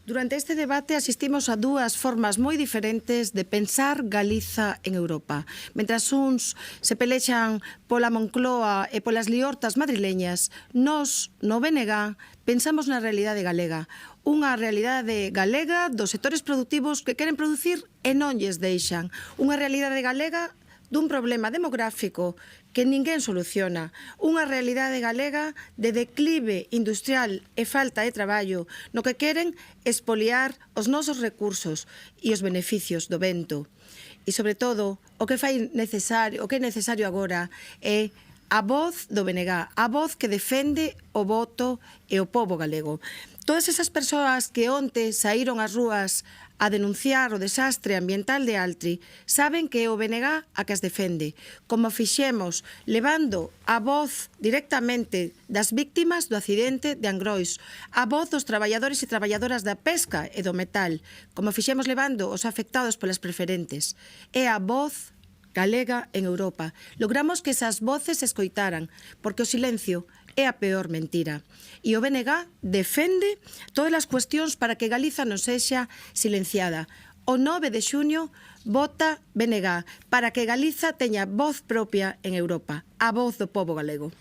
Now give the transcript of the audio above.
Durante este debate asistimos a dúas formas moi diferentes de pensar Galiza en Europa. Mentras uns se pelexan pola Moncloa e polas liortas madrileñas, nós, no BNG, pensamos na realidade galega. Unha realidade galega dos sectores productivos que queren producir e non lles deixan. Unha realidade galega dun problema demográfico que ninguén soluciona. Unha realidade galega de declive industrial e falta de traballo, no que queren expoliar os nosos recursos e os beneficios do vento. E, sobre todo, o que é necesario agora é a voz do BNG, a voz que defende o voto e o pobo galego. Todas esas persoas que onte saíron ás rúas a denunciar o desastre ambiental de Altri saben que é o BNG a que as defende, como fixemos levando a voz directamente das víctimas do accidente de Angrois, a voz dos traballadores e traballadoras da pesca e do metal, como fixemos levando os afectados polas preferentes. É a voz galega en Europa. Logramos que esas voces se escoitaran, porque o silencio é a peor mentira. E o BNG defende todas as cuestións para que Galiza non sexa silenciada. O 9 de xuño vota BNG para que Galiza teña voz propia en Europa, a voz do pobo galego.